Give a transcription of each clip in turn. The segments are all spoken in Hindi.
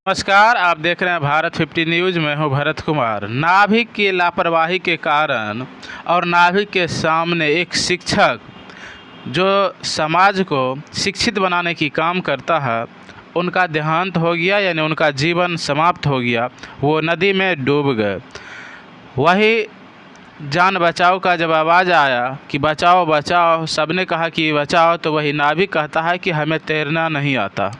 नमस्कार, आप देख रहे हैं भारत 50 न्यूज़। मैं हूं भरत कुमार। नाभिक की लापरवाही के कारण और नाभिक के सामने एक शिक्षक जो समाज को शिक्षित बनाने की काम करता है, उनका देहांत हो गया, यानी उनका जीवन समाप्त हो गया। वो नदी में डूब गए। वही जान बचाओ का जब आवाज़ आया कि बचाओ बचाओ, सबने कहा कि बचाओ, तो वही नाभिक कहता है कि हमें तैरना नहीं आता।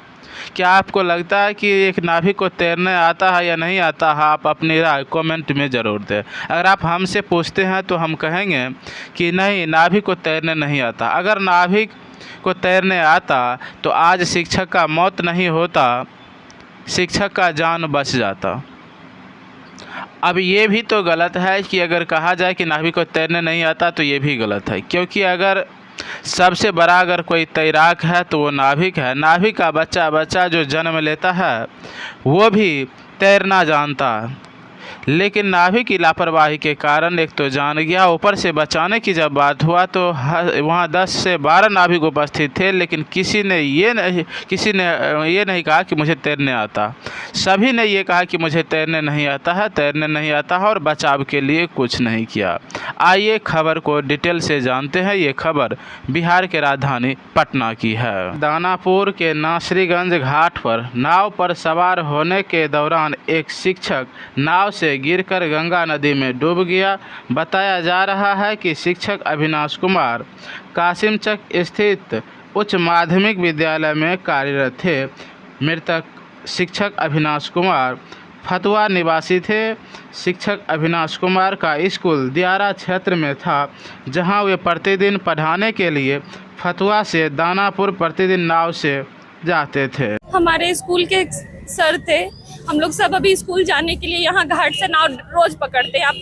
क्या आपको लगता है कि एक नाभिक को तैरने आता है या नहीं आता है? आप अपनी राय कमेंट में ज़रूर दें। अगर आप हमसे पूछते हैं तो हम कहेंगे कि नहीं, नाभिक को तैरने नहीं आता। अगर नाभिक को तैरने आता तो आज शिक्षक का मौत नहीं होता, शिक्षक का जान बच जाता। अब ये भी तो गलत है कि अगर कहा जाए कि नाभिक को तैरने नहीं आता तो ये भी गलत है, क्योंकि अगर सबसे बड़ा अगर कोई तैराक है तो वो नाभिक है। नाभिक का बच्चा जो जन्म लेता है वो भी तैरना जानता है, लेकिन नाभिक की लापरवाही के कारण एक तो जान गया, ऊपर से बचाने की जब बात हुआ तो वहाँ 10 से 12 नाभिक उपस्थित थे, लेकिन किसी ने ये नहीं कहा कि मुझे तैरने आता। सभी ने ये कहा कि मुझे तैरने नहीं आता है और बचाव के लिए कुछ नहीं किया। आइए खबर को डिटेल से जानते हैं। ये खबर बिहार के राजधानी पटना की है। दानापुर के नासरीगंज घाट पर नाव पर सवार होने के दौरान एक शिक्षक नाव से गिरकर गंगा नदी में डूब गया। बताया जा रहा है कि शिक्षक अविनाश कुमार कासिमचक स्थित उच्च माध्यमिक विद्यालय में कार्यरत थे। मृतक शिक्षक अविनाश कुमार फतुहा निवासी थे। शिक्षक अविनाश कुमार का स्कूल दियारा क्षेत्र में था, जहां वे प्रतिदिन पढ़ाने के लिए फतुहा से दानापुर प्रतिदिन नाव से जाते थे। हमारे स्कूल के सर थे, हम लोग सब अभी स्कूल जाने के लिए यहाँ घाट से नाव रोज पकड़ते हैं। आप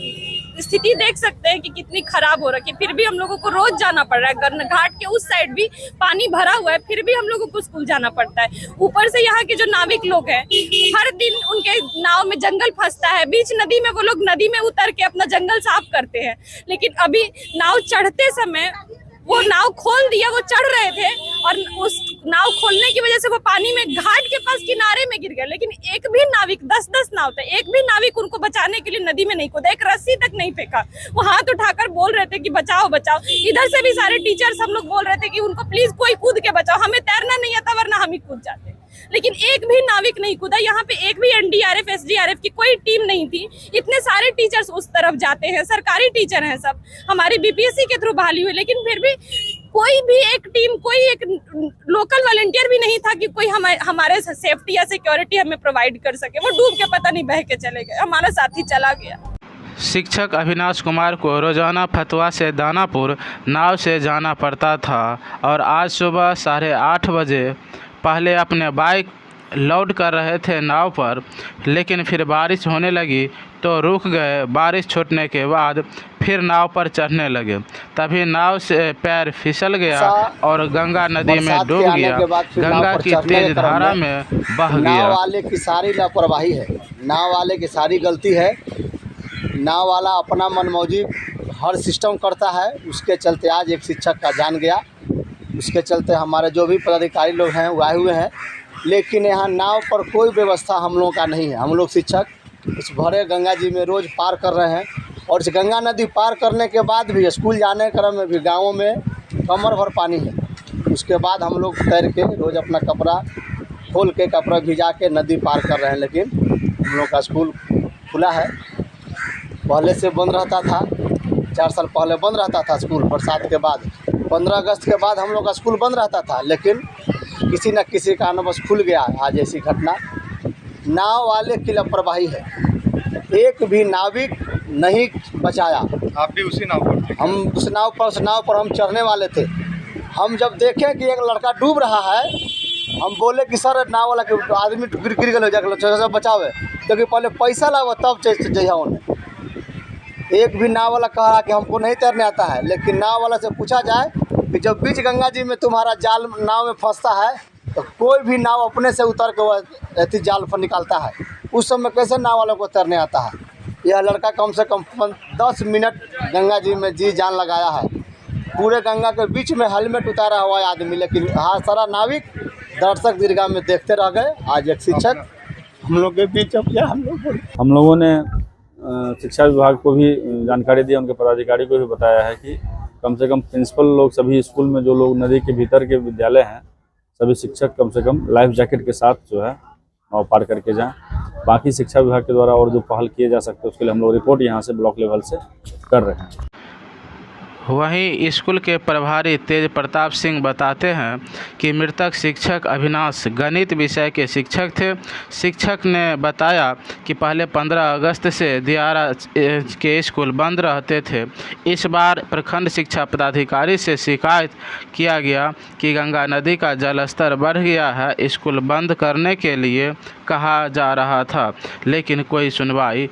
स्थिति देख सकते हैं कि कितनी खराब हो रखी है, फिर भी हम लोगों को रोज जाना पड़ रहा है। घाट के उस साइड भी पानी भरा हुआ है, फिर भी हम लोगों को स्कूल जाना पड़ता है। ऊपर से यहाँ के जो नाविक लोग हैं, हर दिन उनके नाव में जंगल फंसता है। बीच नदी में वो लोग नदी में उतर के अपना जंगल साफ करते हैं, लेकिन अभी नाव चढ़ते समय वो नाव खोल दिया, वो चढ़ रहे थे और उस नाव खोलने की वजह से वो पानी में घाट के पास किनारे में गिर गए। लेकिन एक भी नाविक, 10-10 नाव थे, एक भी नाविक उनको बचाने के लिए नदी में नहीं कूदा, एक रस्सी तक नहीं फेंका। वो हाथ उठाकर बोल रहे थे कि बचाओ बचाओ। इधर से भी सारे टीचर्स हम लोग बोल रहे थे कि उनको प्लीज कोई कूद के बचाओ, हमें तैरना नहीं आता वरना हम ही कूद जाते। लेकिन एक भी नाविक नहीं कूदा। यहाँ पे एक भी एनडीआरएफ एसडीआरएफ की कोई टीम नहीं थी। इतने सारे टीचर्स उस तरफ जाते हैं, सरकारी टीचर हैं सब, हमारी बीपीएससी के थ्रू बहाली हुई, लेकिन फिर भी कोई भी एक टीम, कोई एक लोकल वॉलंटियर भी नहीं था कि कोई हमारे सेफ्टी या सिक्योरिटी हमें प्रोवाइड कर सके। वो डूब के पता नहीं बह के चले गए, हमारा साथी चला गया। शिक्षक अविनाश कुमार को रोजाना फतुहा से दानापुर नाव से जाना पड़ता था और आज सुबह 8:30 बजे पहले अपने बाइक लोड कर रहे थे नाव पर, लेकिन फिर बारिश होने लगी तो रुक गए। बारिश छूटने के बाद फिर नाव पर चढ़ने लगे, तभी नाव से पैर फिसल गया और गंगा नदी में डूब गया। गंगा की तेज धारा में बह गया। नाव वाले की सारी लापरवाही है, नाव वाले की सारी गलती है। नाव वाला अपना मनमौजी हर सिस्टम करता है, उसके चलते आज एक शिक्षक का जान गया। उसके चलते हमारे जो भी पदाधिकारी लोग हैं वो आए हुए हैं, लेकिन यहाँ नाव पर कोई व्यवस्था हम लोगों का नहीं है। हम लोग शिक्षक इस भरे गंगा जी में रोज़ पार कर रहे हैं, और इस गंगा नदी पार करने के बाद भी स्कूल जाने क्रम में भी गाँवों में कमर भर पानी है। उसके बाद हम लोग तैर के रोज़ अपना कपड़ा खोल के, कपड़ा भिजा के नदी पार कर रहे हैं। लेकिन हम लोग का स्कूल खुला है, पहले से बंद रहता था, 4 साल पहले बंद रहता था स्कूल। बरसात के बाद 15 अगस्त के बाद हम लोग का स्कूल बंद रहता था, लेकिन किसी न किसी कारणवश खुल गया। आज ऐसी घटना नाव वाले की लापरवाही है, एक भी नाविक नहीं बचाया। आप भी उसी नाव पर थे? हम उस नाव पर हम चढ़ने वाले थे। हम जब देखें कि एक लड़का डूब रहा है, हम बोले कि सर नाव वाला के आदमी गिर गए, जाकर बचावे, क्योंकि पहले पैसा लावा तब जइहा उन्हें। एक भी नाव वाला कह रहा कि हमको नहीं तैरने आता है, लेकिन नाव वाला से पूछा जाए कि जब बीच गंगा जी में तुम्हारा जाल नाव में फंसता है तो कोई भी नाव अपने से उतर के ऐसी जाल पर निकालता है, उस समय कैसे नाव वालों को तैरने आता है? यह लड़का कम से कम 10 मिनट गंगा जी में जी जान लगाया है। पूरे गंगा के बीच में हेलमेट उतारा हुआ है आदमी, लेकिन हाँ सारा नाविक दर्शक दीर्घा में देखते रह गए। आज एक शिक्षक हम लोग के बीच अब क्या हम लोग बोले। हम लोगों ने शिक्षा विभाग को भी जानकारी दी, उनके पदाधिकारी को भी बताया है कि कम से कम प्रिंसिपल लोग सभी स्कूल में जो लोग नदी के भीतर के विद्यालय हैं सभी शिक्षक कम से कम लाइफ जैकेट के साथ जो है नाव पार करके जाएं। बाकी शिक्षा विभाग के द्वारा और जो पहल किए जा सकते हैं उसके लिए हम लोग रिपोर्ट यहाँ से ब्लॉक लेवल से कर रहे हैं। वहीं स्कूल के प्रभारी तेज प्रताप सिंह बताते हैं कि मृतक शिक्षक अविनाश गणित विषय के शिक्षक थे। शिक्षक ने बताया कि पहले 15 अगस्त से दियारा के स्कूल बंद रहते थे। इस बार प्रखंड शिक्षा पदाधिकारी से शिकायत किया गया कि गंगा नदी का जलस्तर बढ़ गया है, स्कूल बंद करने के लिए कहा जा रहा था, लेकिन कोई सुनवाई